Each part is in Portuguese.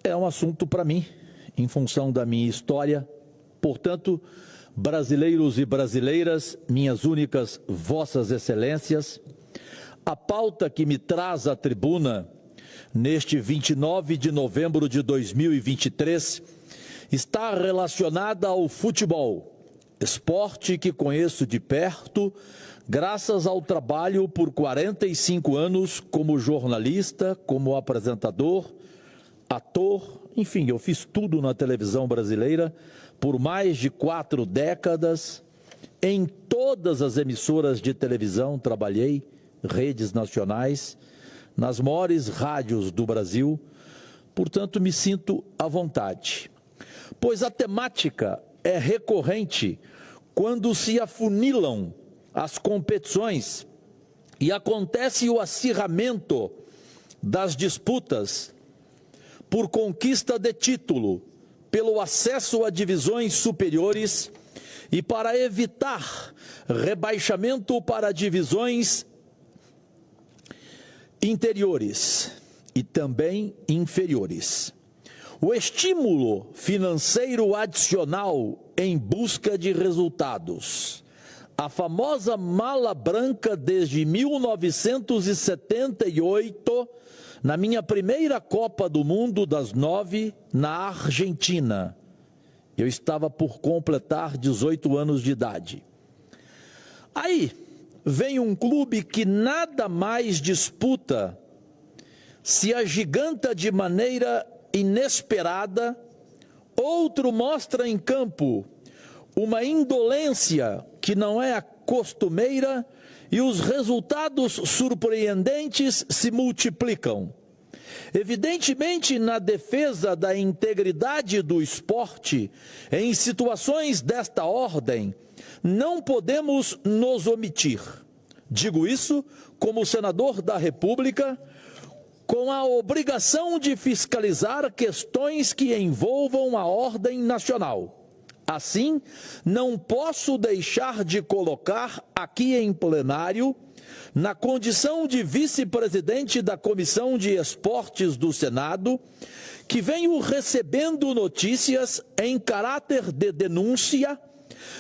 é um assunto para mim, em função da minha história. Portanto, brasileiros e brasileiras, minhas únicas vossas excelências, a pauta que me traz à tribuna neste 29 de novembro de 2023 está relacionada ao futebol, esporte que conheço de perto, graças ao trabalho por 45 anos como jornalista, como apresentador, ator, enfim, eu fiz tudo na televisão brasileira por mais de 4 décadas. Em todas as emissoras de televisão trabalhei, redes nacionais, nas maiores rádios do Brasil, portanto me sinto à vontade. Pois a temática é recorrente quando se afunilam as competições e acontece o acirramento das disputas por conquista de título, pelo acesso a divisões superiores e para evitar rebaixamento para divisões interiores e também inferiores. O estímulo financeiro adicional em busca de resultados. A famosa mala branca desde 1978, na minha primeira Copa do Mundo das 9, na Argentina. Eu estava por completar 18 anos de idade. Aí vem um clube que nada mais disputa, se agiganta de maneira inesperada, outro mostra em campo uma indolência que não é a costumeira e os resultados surpreendentes se multiplicam. Evidentemente, na defesa da integridade do esporte, em situações desta ordem, não podemos nos omitir. Digo isso como senador da República, com a obrigação de fiscalizar questões que envolvam a ordem nacional. Assim, não posso deixar de colocar aqui em plenário, na condição de vice-presidente da Comissão de Esportes do Senado, que venho recebendo notícias em caráter de denúncia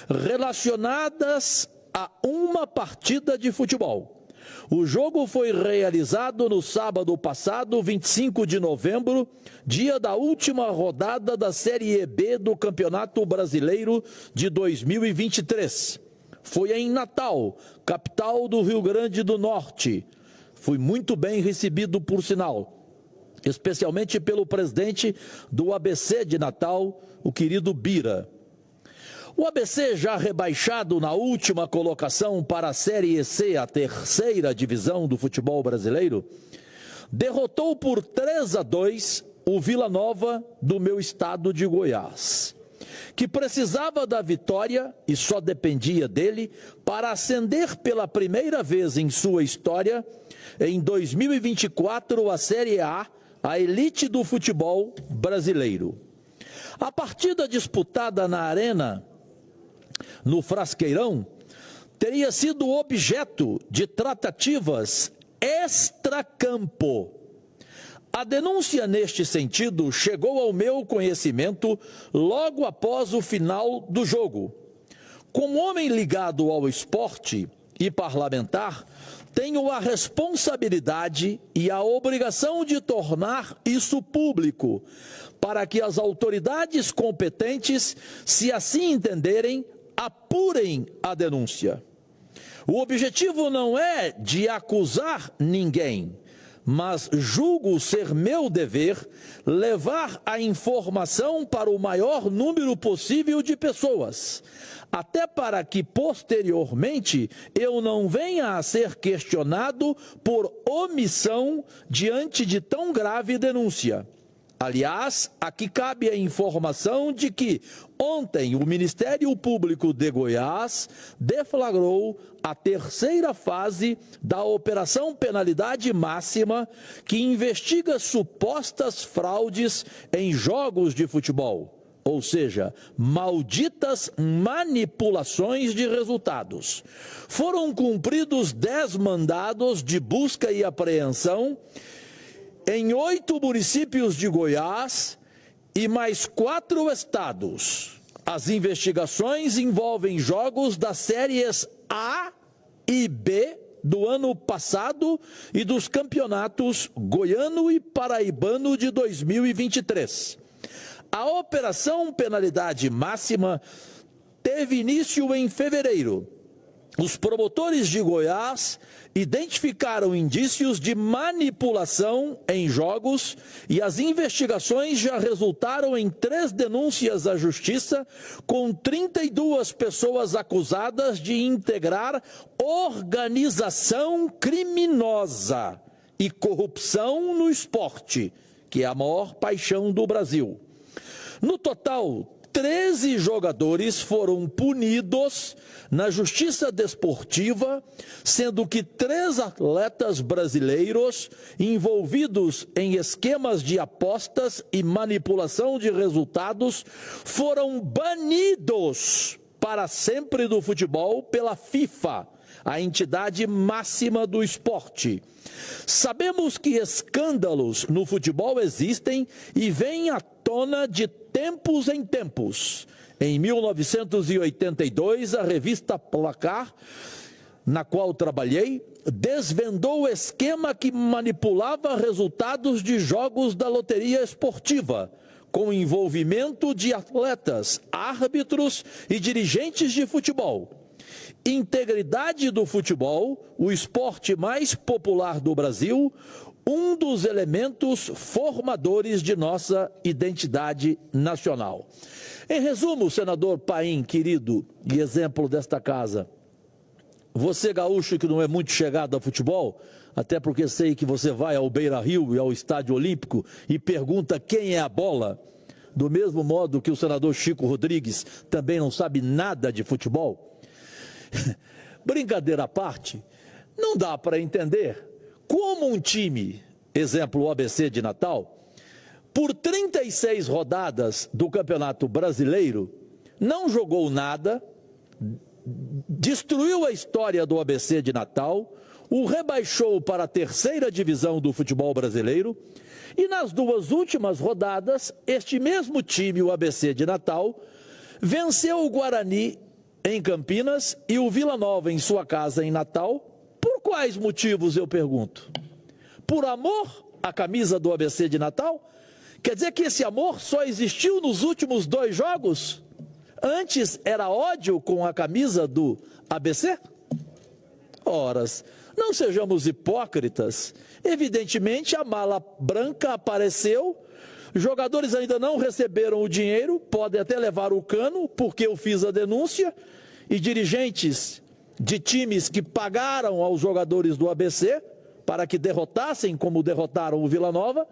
relacionadas a uma partida de futebol. O jogo foi realizado no sábado passado, 25 de novembro, dia da última rodada da Série B do Campeonato Brasileiro de 2023. Foi em Natal, capital do Rio Grande do Norte. Fui muito bem recebido, por sinal, especialmente pelo presidente do ABC de Natal, o querido Bira. O ABC, já rebaixado na última colocação para a Série C, a terceira divisão do futebol brasileiro, derrotou por 3-2 o Vila Nova do meu estado de Goiás, que precisava da vitória e só dependia dele para ascender pela primeira vez em sua história, em 2024, a Série A, a elite do futebol brasileiro. A partida disputada na Arena, no Frasqueirão, teria sido objeto de tratativas extracampo. A denúncia neste sentido chegou ao meu conhecimento logo após o final do jogo. Como homem ligado ao esporte e parlamentar, tenho a responsabilidade e a obrigação de tornar isso público, para que as autoridades competentes, se assim entenderem, apurem a denúncia. O objetivo não é de acusar ninguém, mas julgo ser meu dever levar a informação para o maior número possível de pessoas, até para que posteriormente eu não venha a ser questionado por omissão diante de tão grave denúncia. Aliás, aqui cabe a informação de que ontem o Ministério Público de Goiás deflagrou a terceira fase da Operação Penalidade Máxima, que investiga supostas fraudes em jogos de futebol, ou seja, malditas manipulações de resultados. Foram cumpridos 10 mandados de busca e apreensão em 8 municípios de Goiás e mais 4 estados. As investigações envolvem jogos das séries A e B do ano passado e dos campeonatos goiano e paraibano de 2023. A Operação Penalidade Máxima teve início em fevereiro. Os promotores de Goiás identificaram indícios de manipulação em jogos e as investigações já resultaram em 3 denúncias à Justiça, com 32 pessoas acusadas de integrar organização criminosa e corrupção no esporte, que é a maior paixão do Brasil. No total, 13 jogadores foram punidos na Justiça Desportiva, sendo que 3 atletas brasileiros envolvidos em esquemas de apostas e manipulação de resultados foram banidos para sempre do futebol pela FIFA, a entidade máxima do esporte. Sabemos que escândalos no futebol existem e vêm à tona de tempos em tempos. Em 1982, a revista Placar, na qual trabalhei, desvendou o esquema que manipulava resultados de jogos da loteria esportiva, com envolvimento de atletas, árbitros e dirigentes de futebol. Integridade do futebol, o esporte mais popular do Brasil, um dos elementos formadores de nossa identidade nacional. Em resumo, senador Paim, querido e exemplo desta casa, você gaúcho que não é muito chegado a futebol, até porque sei que você vai ao Beira-Rio e ao Estádio Olímpico e pergunta quem é a bola, do mesmo modo que o senador Chico Rodrigues também não sabe nada de futebol. Brincadeira à parte, não dá para entender como um time, exemplo o ABC de Natal, por 36 rodadas do Campeonato Brasileiro, não jogou nada, destruiu a história do ABC de Natal, o rebaixou para a 3ª divisão do futebol brasileiro, e nas 2 últimas rodadas, este mesmo time, o ABC de Natal, venceu o Guarani em Campinas e o Vila Nova em sua casa em Natal. Por quais motivos, eu pergunto? Por amor à camisa do ABC de Natal? Quer dizer que esse amor só existiu nos últimos 2 jogos? Antes era ódio com a camisa do ABC? Horas, não sejamos hipócritas. Evidentemente a mala branca apareceu, jogadores ainda não receberam o dinheiro, podem até levar o cano, porque eu fiz a denúncia, e dirigentes de times que pagaram aos jogadores do ABC para que derrotassem, como derrotaram o Vila Nova,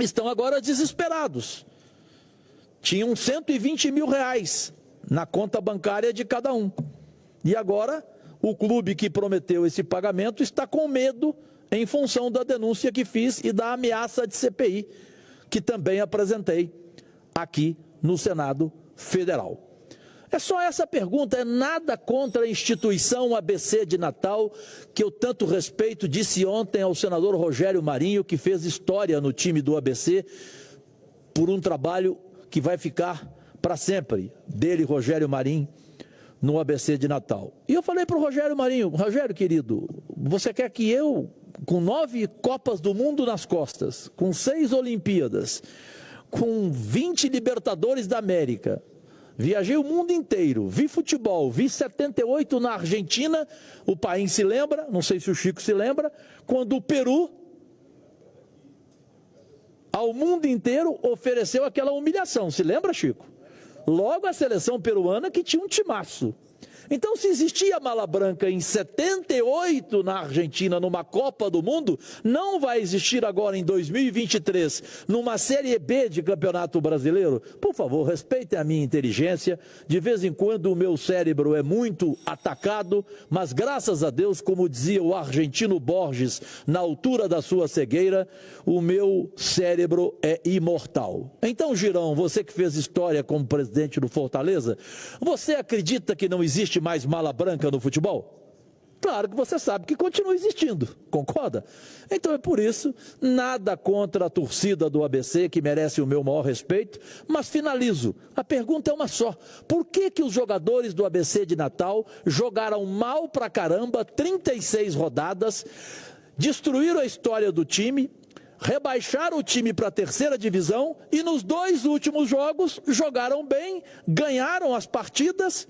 estão agora desesperados. Tinham 120 mil reais na conta bancária de cada um. E agora o clube que prometeu esse pagamento está com medo em função da denúncia que fiz e da ameaça de CPI, que também apresentei aqui no Senado Federal. É só essa pergunta, é nada contra a instituição ABC de Natal, que eu tanto respeito. Disse ontem ao senador Rogério Marinho, que fez história no time do ABC, por um trabalho que vai ficar para sempre, dele, Rogério Marinho, no ABC de Natal. E eu falei para o Rogério Marinho: Rogério, querido, você quer que eu, com 9 Copas do Mundo nas costas, com 6 Olimpíadas, com 20 Libertadores da América, viajei o mundo inteiro, vi futebol, vi 78 na Argentina, o Paim se lembra, não sei se o Chico se lembra, quando o Peru, ao mundo inteiro, ofereceu aquela humilhação, se lembra, Chico? Logo a seleção peruana que tinha um timaço. Então, se existia mala branca em 78 na Argentina, numa Copa do Mundo, não vai existir agora em 2023, numa Série B de Campeonato Brasileiro? Por favor, respeitem a minha inteligência. De vez em quando o meu cérebro é muito atacado, mas graças a Deus, como dizia o argentino Borges, na altura da sua cegueira, o meu cérebro é imortal. Então, Girão, você que fez história como presidente do Fortaleza, você acredita que não existe mais mala branca no futebol? Claro que você sabe que continua existindo, concorda? Então é por isso, nada contra a torcida do ABC, que merece o meu maior respeito, mas finalizo. A pergunta é uma só. Por que os jogadores do ABC de Natal jogaram mal pra caramba, 36 rodadas, destruíram a história do time, rebaixaram o time para a terceira divisão e nos 2 últimos jogos jogaram bem, ganharam as partidas?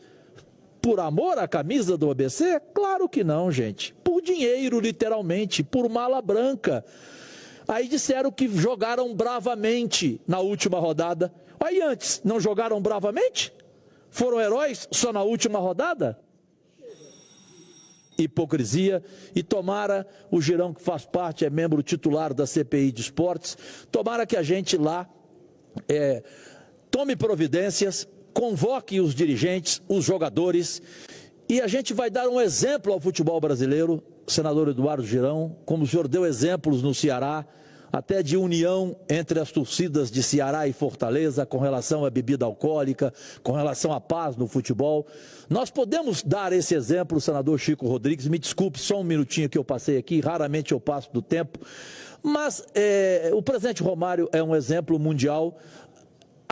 Por amor à camisa do ABC? Claro que não, gente. Por dinheiro, literalmente, por mala branca. Aí disseram que jogaram bravamente na última rodada. Aí antes, não jogaram bravamente? Foram heróis só na última rodada? Hipocrisia. E tomara, o Girão, que faz parte, é membro titular da CPI de Esportes, tomara que a gente lá tome providências, convoque os dirigentes, os jogadores, e a gente vai dar um exemplo ao futebol brasileiro, senador Eduardo Girão, como o senhor deu exemplos no Ceará, até de união entre as torcidas de Ceará e Fortaleza, com relação à bebida alcoólica, com relação à paz no futebol. Nós podemos dar esse exemplo, senador Chico Rodrigues, me desculpe, só um minutinho que eu passei aqui, raramente eu passo do tempo, mas o presidente Romário é um exemplo mundial.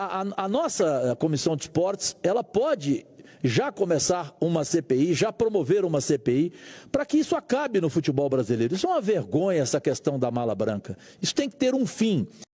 A nossa Comissão de Esportes, ela pode já começar uma CPI, já promover uma CPI, para que isso acabe no futebol brasileiro. Isso é uma vergonha, essa questão da mala branca. Isso tem que ter um fim.